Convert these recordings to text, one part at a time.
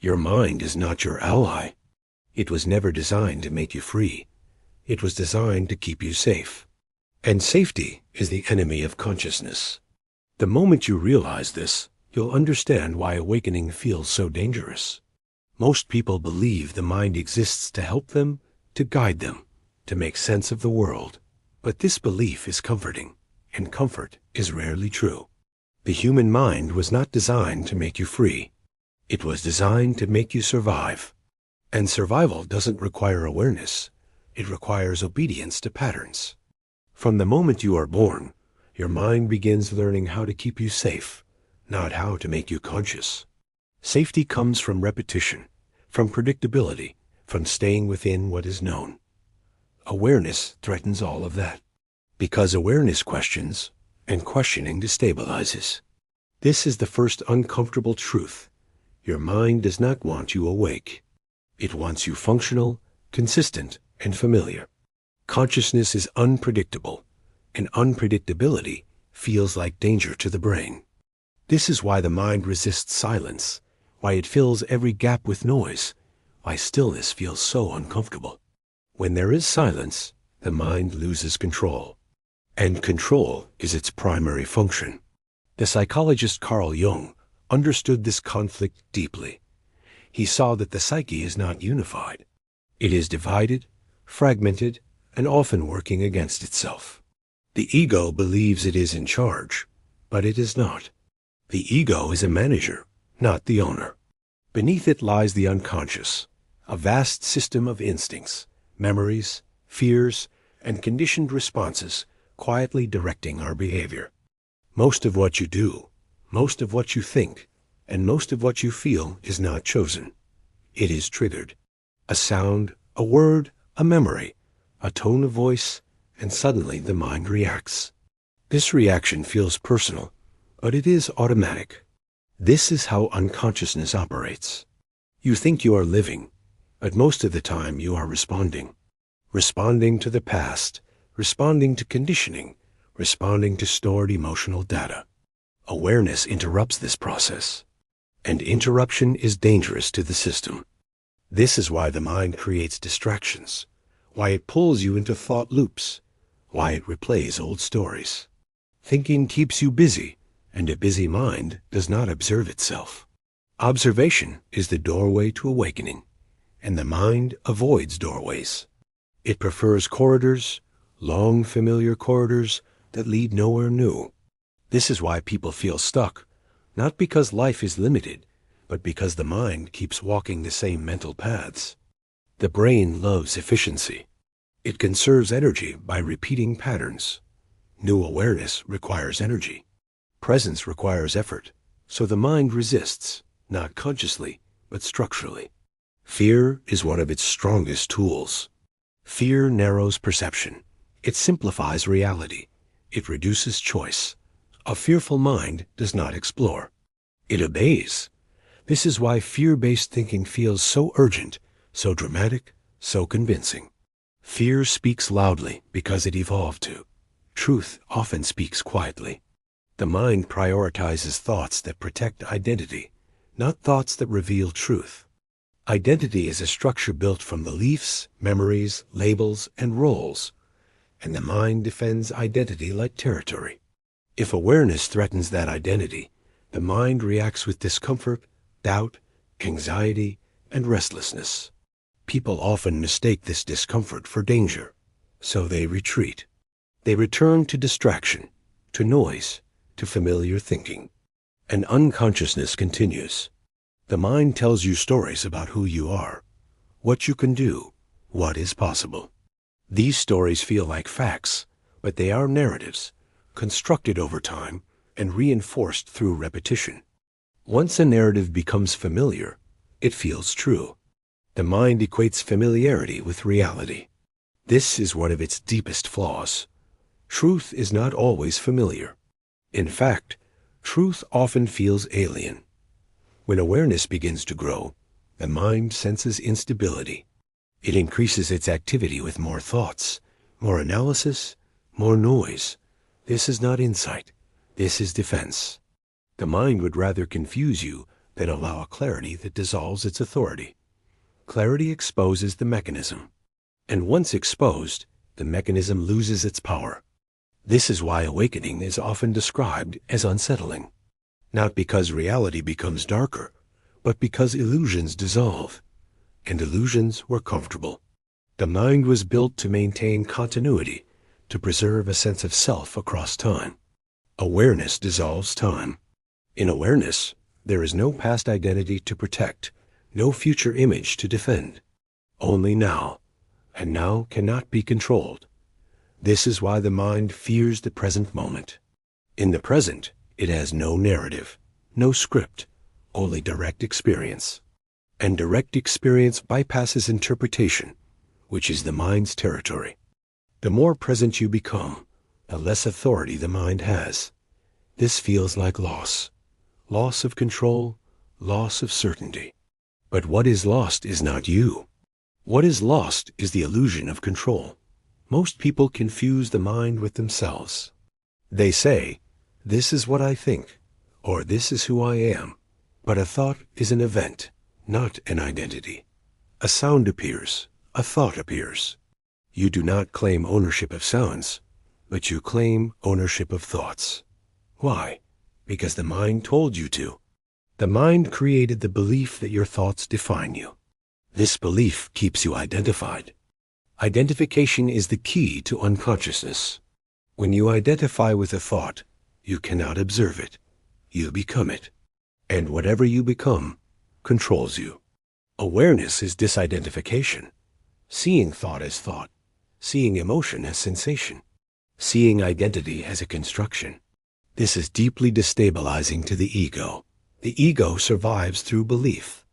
Your mind is not your ally. It was never designed to make you free. It was designed to keep you safe. And safety is the enemy of consciousness. The moment you realize this, you'll understand why awakening feels so dangerous. Most people believe the mind exists to help them, to guide them, to make sense of the world. But this belief is comforting, and comfort is rarely true. The human mind was not designed to make you free. It was designed to make you survive. And survival doesn't require awareness. It requires obedience to patterns. From the moment you are born, your mind begins learning how to keep you safe, not how to make you conscious. Safety comes from repetition, from predictability, from staying within what is known. Awareness threatens all of that, because awareness questions, and questioning destabilizes. This is the first uncomfortable truth. Your mind does not want you awake. It wants you functional, consistent, and familiar. Consciousness is unpredictable, and unpredictability feels like danger to the brain. This is why the mind resists silence, why it fills every gap with noise, why stillness feels so uncomfortable. When there is silence, the mind loses control, and control is its primary function. The psychologist Carl Jung understood this conflict deeply. He saw that the psyche is not unified. It is divided, fragmented, and often working against itself. The ego believes it is in charge, but it is not. The ego is a manager, not the owner. Beneath it lies the unconscious, a vast system of instincts, memories, fears, and conditioned responses quietly directing our behavior. Most of what you do, most of what you think, and most of what you feel is not chosen. It is triggered. A sound, a word, a memory, a tone of voice, and suddenly the mind reacts. This reaction feels personal, but it is automatic. This is how unconsciousness operates. You think you are living, but most of the time you are responding. Responding to the past, responding to conditioning, responding to stored emotional data. Awareness interrupts this process, and interruption is dangerous to the system. This is why the mind creates distractions, why it pulls you into thought loops, why it replays old stories. Thinking keeps you busy, and a busy mind does not observe itself. Observation is the doorway to awakening, and the mind avoids doorways. It prefers corridors, long familiar corridors that lead nowhere new. This is why people feel stuck, not because life is limited, but because the mind keeps walking the same mental paths. The brain loves efficiency. It conserves energy by repeating patterns. New awareness requires energy. Presence requires effort, so the mind resists, not consciously, but structurally. Fear is one of its strongest tools. Fear narrows perception. It simplifies reality. It reduces choice. A fearful mind does not explore. It obeys. This is why fear-based thinking feels so urgent, so dramatic, so convincing. Fear speaks loudly because it evolved to. Truth often speaks quietly. The mind prioritizes thoughts that protect identity, not thoughts that reveal truth. Identity is a structure built from beliefs, memories, labels, and roles, and the mind defends identity like territory. If awareness threatens that identity, the mind reacts with discomfort, doubt, anxiety, and restlessness. People often mistake this discomfort for danger, so they retreat. They return to distraction, to noise, to familiar thinking. And unconsciousness continues. The mind tells you stories about who you are, what you can do, what is possible. These stories feel like facts, but they are narratives, constructed over time and reinforced through repetition. Once a narrative becomes familiar, it feels true. The mind equates familiarity with reality. This is one of its deepest flaws. Truth is not always familiar. In fact, truth often feels alien. When awareness begins to grow, the mind senses instability. It increases its activity with more thoughts, more analysis, more noise. This is not insight. This is defense. The mind would rather confuse you then allow a clarity that dissolves its authority. Clarity exposes the mechanism, and once exposed, the mechanism loses its power. This is why awakening is often described as unsettling, not because reality becomes darker, but because illusions dissolve, and illusions were comfortable. The mind was built to maintain continuity, to preserve a sense of self across time. Awareness dissolves time. In awareness, there is no past identity to protect, no future image to defend. Only now, and now cannot be controlled. This is why the mind fears the present moment. In the present, it has no narrative, no script, only direct experience. And direct experience bypasses interpretation, which is the mind's territory. The more present you become, the less authority the mind has. This feels like loss. Loss of control, loss of certainty. But what is lost is not you. What is lost is the illusion of control. Most people confuse the mind with themselves. They say, "This is what I think," or "This is who I am." But a thought is an event, not an identity. A sound appears, a thought appears. You do not claim ownership of sounds, but you claim ownership of thoughts. Why? Because the mind told you to. The mind created the belief that your thoughts define you. This belief keeps you identified. Identification is the key to unconsciousness. When you identify with a thought, you cannot observe it. You become it. And whatever you become controls you. Awareness is disidentification. Seeing thought as thought. Seeing emotion as sensation. Seeing identity as a construction. This is deeply destabilizing to the ego. The ego survives through belief.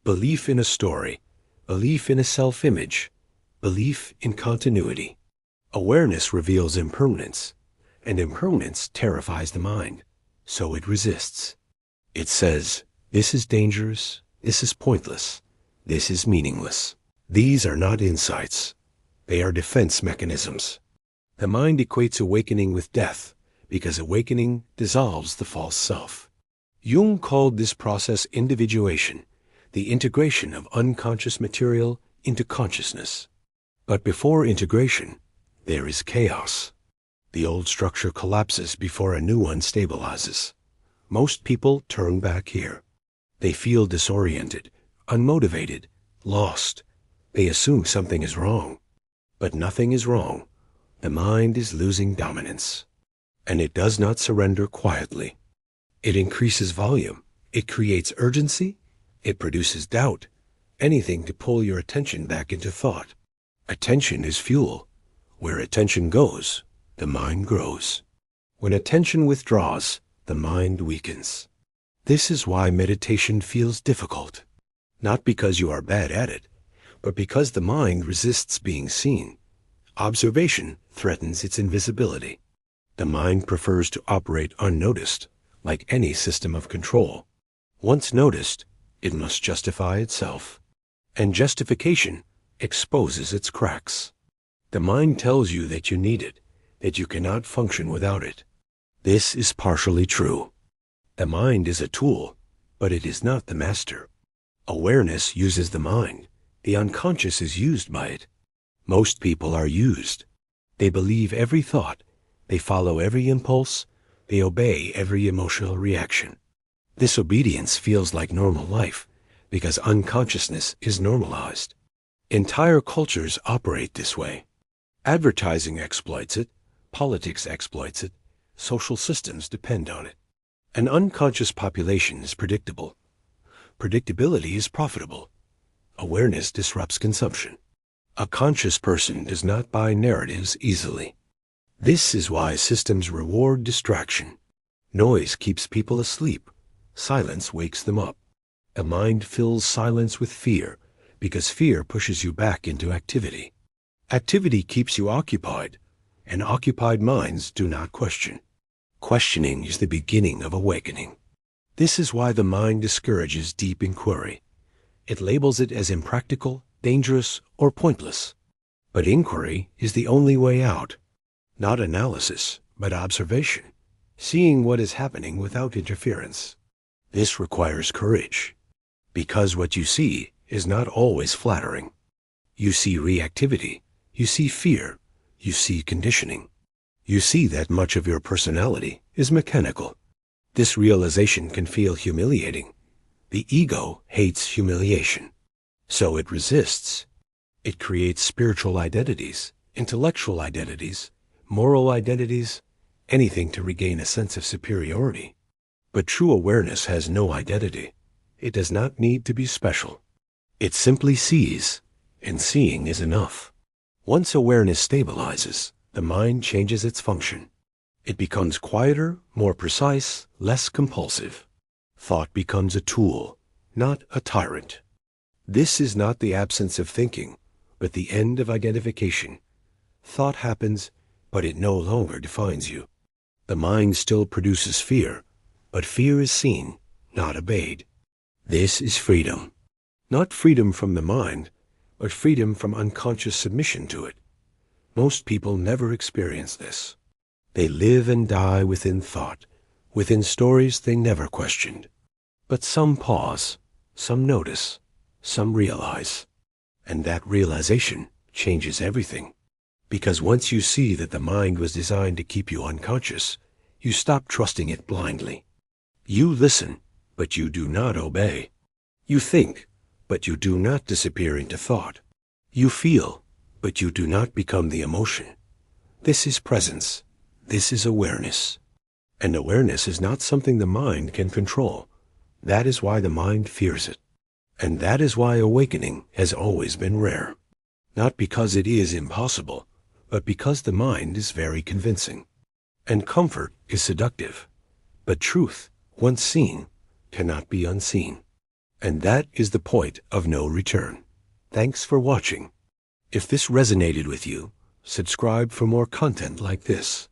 Belief in a story. Belief in a self-image. Belief in continuity. Awareness reveals impermanence, and impermanence terrifies the mind, so it resists. It says, "This is dangerous, this is pointless, this is meaningless." These are not insights. They are defense mechanisms. The mind equates awakening with death, because awakening dissolves the false self. Jung called this process individuation, the integration of unconscious material into consciousness. But before integration, there is chaos. The old structure collapses before a new one stabilizes. Most people turn back here. They feel disoriented, unmotivated, lost. They assume something is wrong. But nothing is wrong. The mind is losing dominance. And it does not surrender quietly. It increases volume. It creates urgency. It produces doubt. Anything to pull your attention back into thought. Attention is fuel. Where attention goes, the mind grows. When attention withdraws, the mind weakens. This is why meditation feels difficult. Not because you are bad at it, but because the mind resists being seen. Observation threatens its invisibility. The mind prefers to operate unnoticed, like any system of control. Once noticed, it must justify itself. And justification exposes its cracks. The mind tells you that you need it, that you cannot function without it. This is partially true. The mind is a tool, but it is not the master. Awareness uses the mind. The unconscious is used by it. Most people are used. They believe every thought. They follow every impulse. They obey every emotional reaction. This obedience feels like normal life because unconsciousness is normalized. Entire cultures operate this way. Advertising exploits it. Politics exploits it. Social systems depend on it. An unconscious population is predictable. Predictability is profitable. Awareness disrupts consumption. A conscious person does not buy narratives easily. This is why systems reward distraction. Noise keeps people asleep. Silence wakes them up. A mind fills silence with fear because fear pushes you back into activity. Activity keeps you occupied, and occupied minds do not question. Questioning is the beginning of awakening. This is why the mind discourages deep inquiry. It labels it as impractical, dangerous, or pointless. But inquiry is the only way out. Not analysis, but observation. Seeing what is happening without interference. This requires courage, because what you see is not always flattering. You see reactivity, you see fear, you see conditioning. You see that much of your personality is mechanical. This realization can feel humiliating. The ego hates humiliation, so it resists. It creates spiritual identities, intellectual identities, moral identities, anything to regain a sense of superiority. But true awareness has no identity. It does not need to be special. It simply sees, and seeing is enough. Once awareness stabilizes, the mind changes its function. It becomes quieter, more precise, less compulsive. Thought becomes a tool, not a tyrant. This is not the absence of thinking, but the end of identification. Thought happens, but it no longer defines you. The mind still produces fear, but fear is seen, not obeyed. This is freedom. Not freedom from the mind, but freedom from unconscious submission to it. Most people never experience this. They live and die within thought, within stories they never questioned. But some pause, some notice, some realize. And that realization changes everything. Because once you see that the mind was designed to keep you unconscious, you stop trusting it blindly. You listen, but you do not obey. You think, but you do not disappear into thought. You feel, but you do not become the emotion. This is presence. This is awareness. And awareness is not something the mind can control. That is why the mind fears it. And that is why awakening has always been rare. Not because it is impossible, but because the mind is very convincing. And comfort is seductive. But truth, once seen, cannot be unseen. And that is the point of no return. Thanks for watching. If this resonated with you, subscribe for more content like this.